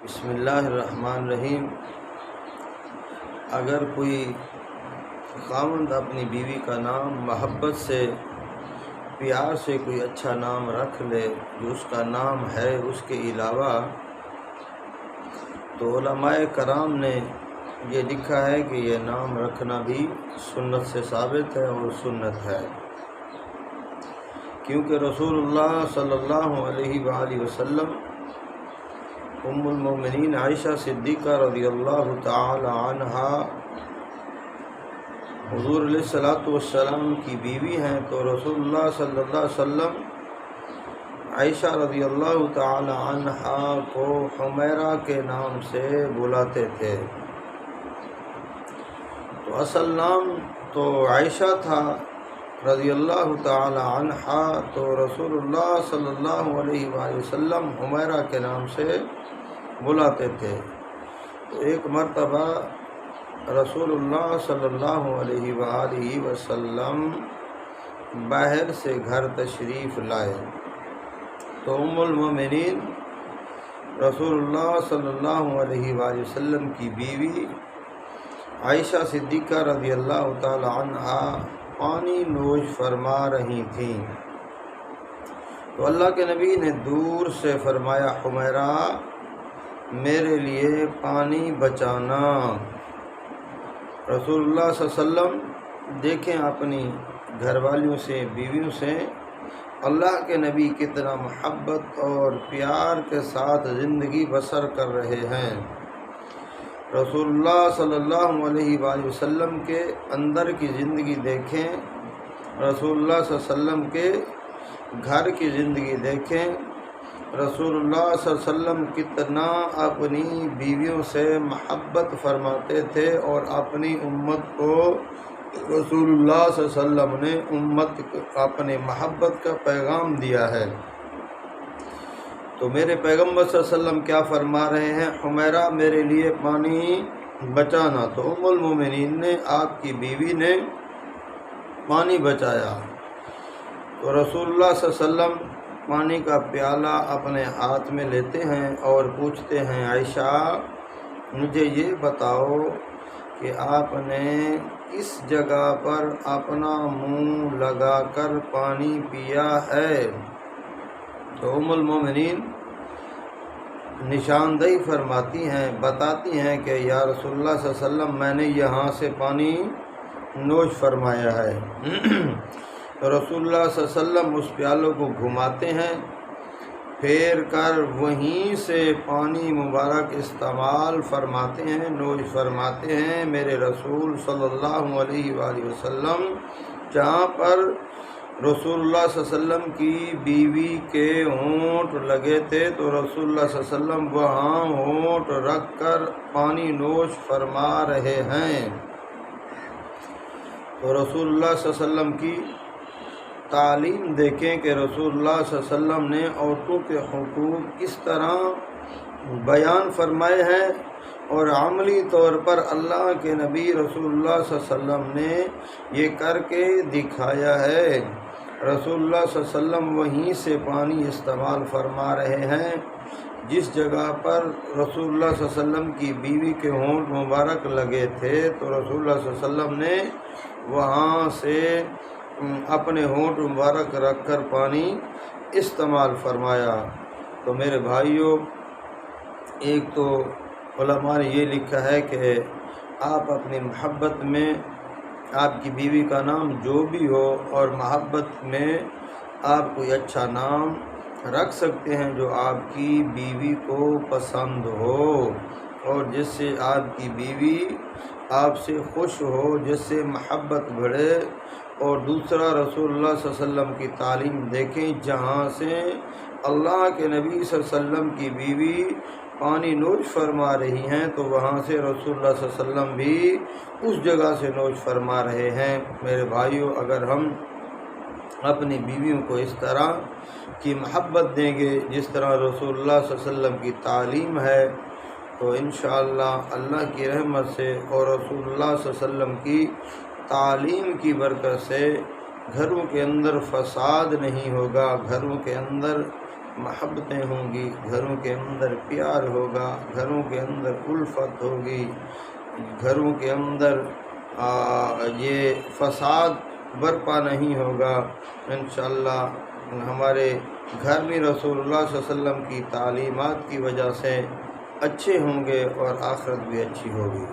بسم اللہ الرحمن الرحیم۔ اگر کوئی خاوند اپنی بیوی کا نام محبت سے پیار سے کوئی اچھا نام رکھ لے جو اس کا نام ہے اس کے علاوہ، تو علماء کرام نے یہ لکھا ہے کہ یہ نام رکھنا بھی سنت سے ثابت ہے اور سنت ہے، کیونکہ رسول اللہ صلی اللہ علیہ وآلہ وسلم ام المومنین عائشہ صدیقہ رضی اللہ تعالی عنہا حضور علیہ الصلوۃ والسلام کی بیوی ہیں، تو رسول اللہ صلی اللہ علیہ وسلم عائشہ رضی اللہ تعالی عنہا کو حمیرہ کے نام سے بلاتے تھے۔ تو اصل نام تو عائشہ تھا رضی اللہ تعالی عنہا، تو رسول اللہ صلی اللہ علیہ وآلہ وسلم حمیرہ کے نام سے بلاتے تھے۔ تو ایک مرتبہ رسول اللہ صلی اللہ علیہ وآلہ وسلم باہر سے گھر تشریف لائے، تو ام المومنین رسول اللہ صلی اللہ علیہ وآلہ وسلم کی بیوی عائشہ صدیقہ رضی اللہ تعالی عنہا پانی نوش فرما رہی تھیں، تو اللہ کے نبی نے دور سے فرمایا، حمیرہ میرے لیے پانی بچانا۔ رسول اللہ صلی اللہ علیہ وسلم دیکھیں اپنی گھر والیوں سے، بیویوں سے اللہ کے نبی کتنا محبت اور پیار کے ساتھ زندگی بسر کر رہے ہیں۔ رسول اللہ صلی اللہ علیہ وآلہ وسلم کے اندر کی زندگی دیکھیں، رسول اللہ صلی اللہ علیہ وسلم کے گھر کی زندگی دیکھیں، رسول اللہ صلی اللہ علیہ وسلم کتنا اپنی بیویوں سے محبت فرماتے تھے، اور اپنی امت کو رسول اللہ صلی اللہ علیہ وسلم نے امت اپنے محبت کا پیغام دیا ہے۔ تو میرے پیغمبر صلی اللہ علیہ وسلم کیا فرما رہے ہیں، حمیرہ میرے لیے پانی بچانا۔ تو ام المومنین نے، آپ کی بیوی نے پانی بچایا، تو رسول اللہ صلی اللہ علیہ وسلم پانی کا پیالہ اپنے ہاتھ میں لیتے ہیں اور پوچھتے ہیں، عائشہ مجھے یہ بتاؤ کہ آپ نے کس جگہ پر اپنا منہ لگا کر پانی پیا ہے؟ تو ام المومنین نشاندہی فرماتی ہیں، بتاتی ہیں کہ یا رسول اللہ صلی اللہ علیہ وسلم میں نے یہاں سے پانی نوش فرمایا ہے۔ تو رسول اللہ صلی اللہ علیہ وسلم اس پیالوں کو گھماتے ہیں، پھیر کر وہیں سے پانی مبارک استعمال فرماتے ہیں، نوش فرماتے ہیں۔ میرے رسول صلی اللہ علیہ وآلہ وسلم جہاں پر رسول اللہ صلی اللہ علیہ وسلم کی بیوی کے ہونٹ لگے تھے، تو رسول اللہ صلی اللہ علیہ وسلم وہاں ہونٹ رکھ کر پانی نوش فرما رہے ہیں۔ تو رسول اللہ صلی اللہ علیہ وسلم کی تعلیم دیکھیں کہ رسول اللہ صلی اللہ علیہ وسلم نے عورتوں کے حقوق کس طرح بیان فرمائے ہیں، اور عملی طور پر اللہ کے نبی رسول اللہ صلی اللہ علیہ وسلم نے یہ کر کے دکھایا ہے۔ رسول اللہ صلی اللہ علیہ وسلم وہیں سے پانی استعمال فرما رہے ہیں جس جگہ پر رسول اللہ صلی اللہ علیہ وسلم کی بیوی کے ہونٹ مبارک لگے تھے، تو رسول اللہ صلی اللہ علیہ وسلم نے وہاں سے اپنے ہونٹ مبارک رکھ کر پانی استعمال فرمایا۔ تو میرے بھائیوں، ایک تو علماء نے یہ لکھا ہے کہ آپ اپنی محبت میں آپ کی بیوی کا نام جو بھی ہو، اور محبت میں آپ کوئی اچھا نام رکھ سکتے ہیں جو آپ کی بیوی کو پسند ہو، اور جس سے آپ کی بیوی آپ سے خوش ہو، جس سے محبت بڑھے۔ اور دوسرا، رسول اللہ صلی اللہ علیہ وسلم کی تعلیم دیکھیں، جہاں سے اللہ کے نبی صلی اللہ علیہ وسلم کی بیوی پانی نوش فرما رہی ہیں، تو وہاں سے رسول اللہ صلی اللہ علیہ وسلم بھی اس جگہ سے نوش فرما رہے ہیں۔ میرے بھائیوں، اگر ہم اپنی بیویوں کو اس طرح کی محبت دیں گے جس طرح رسول اللہ صلی اللہ علیہ وسلم کی تعلیم ہے، تو انشاءاللہ اللہ کی رحمت سے اور رسول اللہ صلی اللہ علیہ وسلم کی تعلیم کی برکت سے گھروں کے اندر فساد نہیں ہوگا، گھروں کے اندر محبتیں ہوں گی، گھروں کے اندر پیار ہوگا، گھروں کے اندر الفت ہوگی، گھروں کے اندر یہ فساد برپا نہیں ہوگا۔ انشاءاللہ ہمارے گھر بھی رسول اللہ صلی اللہ علیہ وسلم کی تعلیمات کی وجہ سے اچھے ہوں گے اور آخرت بھی اچھی ہوگی۔